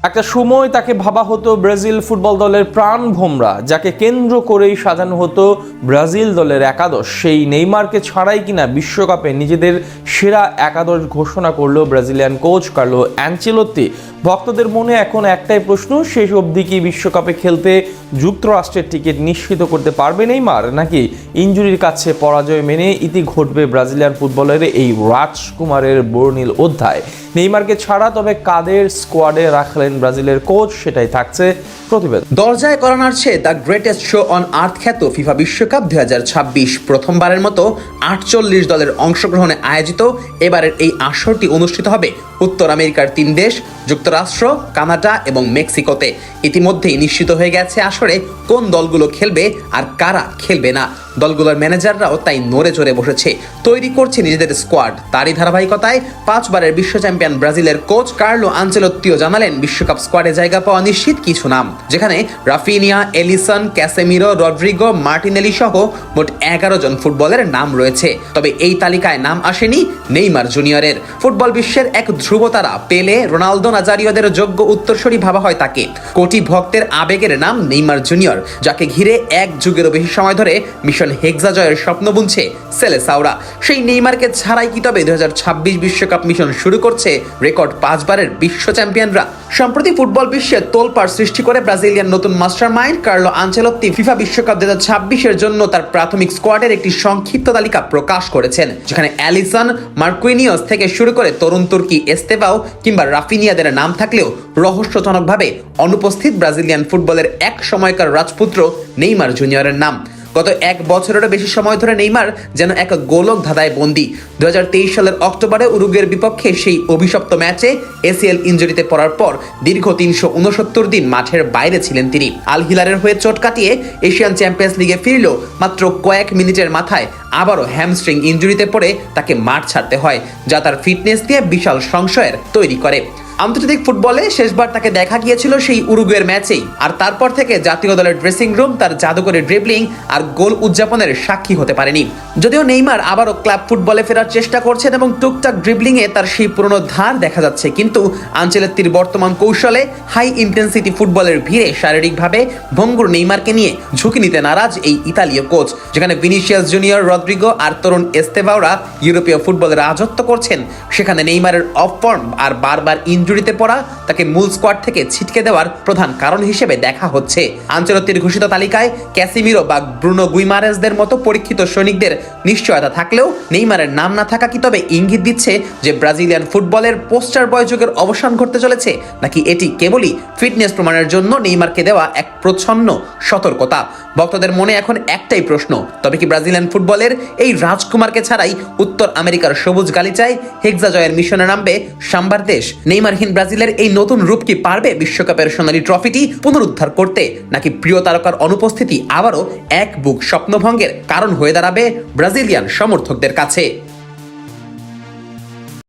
একটা সময় তাকে ভাবা হতো ব্রাজিল ফুটবল দলের প্রাণ ভোমরা, যাকে কেন্দ্র করেই সাজানো হতো ব্রাজিল দলের একাদশ। সেই নেইমারকে ছাড়াই কিনা বিশ্বকাপে নিজেদের সেরা একাদশ ঘোষণা করলো ব্রাজিলিয়ান কোচ কার্লো অ্যানচেলোত্তি। ভক্তদের মনে এখন একটাই প্রশ্ন, শেষ অবধি কি বিশ্বকাপে খেলতে যুক্তরাষ্ট্রের টিকিট নিশ্চিত করতে পারবে নেইমার, নাকি ইনজুরির কাছে পরাজয় মেনে ইতি ঘটবে ব্রাজিলিয়ান ফুটবলের এই রাজকুমারের বর্ণিল অধ্যায়? নেইমারকে ছাড়া তবে কাদের স্কোয়াডে রাখলেন ব্রাজিলের কোচ, সেটাই থাকছে প্রতিবেদন। দরজায় করা নাড়ছে the greatest show on earth খ্যাত ফিফা বিশ্বকাপ 2026। প্রথমবারের মতো 48 দলের অংশগ্রহণে আয়োজিত এবারের এই আসরটি অনুষ্ঠিত হবে উত্তর আমেরিকার 3 দেশ যুক্তরাষ্ট্র, কানাডা এবং মেক্সিকোতে। ইতিমধ্যেই নিশ্চিত হয়ে গেছে আসরে কোন দলগুলো খেলবে আর কারা খেলবে না। দলগুলোর ম্যানেজাররাও তাই নড়ে চড়ে বসেছে, তৈরি করছে নিজেদের স্কোয়াড। তারই ধারাবাহিকতায় 5 বারের বিশ্ব চ্যাম্পিয়ন ব্রাজিলের কোচ কার্লো আনচেলোত্তিও জানালেন বিশ্বকাপ স্কোয়াডে জায়গা পাওয়া নিশ্চিত কিছু নাম, যেখানে Raphinha, Alisson, Casemiro, Rodrigo, Martinelli সহ মোট 11 জন ফুটবলের নাম রয়েছে। তবে এই তালিকায় নাম আসেনি নেইমার জুনিয়রের। ফুটবল বিশ্বের এক ধ্রুবতারা পেলে, রোনালদো, নাজারিওদের যোগ্য উত্তরসূরি ভাবা হয় তাকে। কোটি ভক্তের আবেগের নাম নেইমার জুনিয়র, যাকে ঘিরে এক যুগেরও বেশি সময় ধরে মিশন হেক্সা জয়ের স্বপ্ন বুনছে সেলেসাওরা। সেই নেইমারকে ছাড়াই কি তবে 2026 বিশ্বকাপ মিশন শুরু করছে রেকর্ড 5 বারের বিশ্ব চ্যাম্পিয়নরা? সম্প্রতি ফুটবল বিশ্বে তোলপাড় সৃষ্টি করে ব্রাজিলিয়ান নতুন মাস্টারমাইন্ড কার্লো আনচেলোত্তি ফিফা বিশ্বকাপ 2026-এর জন্য তার প্রাথমিক স্কোয়াডের একটি সংক্ষিপ্ত তালিকা প্রকাশ করেছেন, যেখানে অ্যালিসন, মার্কুইনিয়স থেকে শুরু করে তরুণ তুর্কি এস্তেভাও কিংবা রাফিনিয়াদের নাম থাকলেও রহস্যজনকভাবে অনুপস্থিত ব্রাজিলিয়ান ফুটবলের এক সময়কার রাজপুত্র নেইমার জুনিয়রের নাম। গত 1 বছরেরও বেশি সময় ধরে নেইমার যেন এক গোলক ধাঁধায় বন্দী। 2023 সালের অক্টোবরে উরুগুয়ের বিপক্ষে সেই অভিশপ্ত ম্যাচে এসিএল ইনজুরিতে পড়ার পর দীর্ঘ 369 দিন মাঠের বাইরে ছিলেন তিনি। আল হিলালের হয়ে চোট কাটিয়ে এশিয়ান চ্যাম্পিয়ন্স লিগে ফিরলেও মাত্র কয়েক মিনিটের মাথায় আবারও হ্যামস্ট্রিং ইনজুরিতে পড়ে তাকে মাঠ ছাড়তে হয়, যা তার ফিটনেস নিয়ে বিশাল সংশয়ের তৈরি করে। আন্তর্জাতিক ফুটবলে শেষবার তাকে দেখা গিয়েছিল সেই উরুগুয়ের ম্যাচেই, আর তারপর থেকে জাতীয় দলের ড্রেসিং রুম তার জাদুকরী ড্রিবলিং আর গোল উদযাপনের সাক্ষী হতে পারেনি। যদিও নেইমার আবারও ক্লাব ফুটবলে ফেরার চেষ্টা করছেন এবং টুকটাক ড্রিবলিং এ তার সেই পুরনো ধার দেখা যাচ্ছে, কিন্তু আনচেলোত্তির বর্তমান কৌশলে হাই ইন্টেন্সিটি ফুটবলের ভিড়ে শারীরিকভাবে ভঙ্গুর নেইমারকে নিয়ে ঝুঁকি নিতে নারাজ এই ইতালীয় কোচ। যেখানে ভিনিসিয়াস জুনিয়র, রড্রিগো আর তরুণ এস্তেভাওরা ইউরোপীয় ফুটবলে রাজত্ব করছেন, সেখানে নেইমারের অফ ফর্ম আর বারবার ইনজুরিতে পড়া তাকে মূল স্কোয়াড থেকে ছিটকে দেওয়ার প্রধান কারণ হিসেবে দেখা হচ্ছে। আনচেলোত্তির ঘোষিত তালিকায় ক্যাসিমিরো বা ব্রুনো গুইমারেজদের মতো পরীক্ষিত সৈনিকদের নিশ্চয়তা থাকলেও নেইমারের নাম না থাকা কি তবে ইঙ্গিত দিচ্ছে যে ব্রাজিলিয়ান ফুটবলের পোস্টার বয় যুগের অবসান ঘটতে চলেছে, নাকি এটি কেবলই ফিটনেস প্রমাণের জন্য নেইমারকে দেওয়া এক প্রচ্ছন্ন সতর্কতা? ভক্তদের মনে এখন একটাই প্রশ্ন, তবে কি ব্রাজিলিয়ান ফুটবলের এই রাজকুমারকে ছাড়াই উত্তর আমেরিকার সবুজ গালিচায় হেক্সা জয়ের মিশনে নামবে সাম্বার দেশ? নেইমারহীন ব্রাজিলের এই নতুন রূপ কি পারবে বিশ্বকাপের সোনালী ট্রফিটি পুনরুদ্ধার করতে, নাকি প্রিয় তারকার অনুপস্থিতি আবারও এক বুক স্বপ্নভঙ্গের কারণ হয়ে দাঁড়াবে ব্রাজিলিয়ান সমর্থকদের কাছে?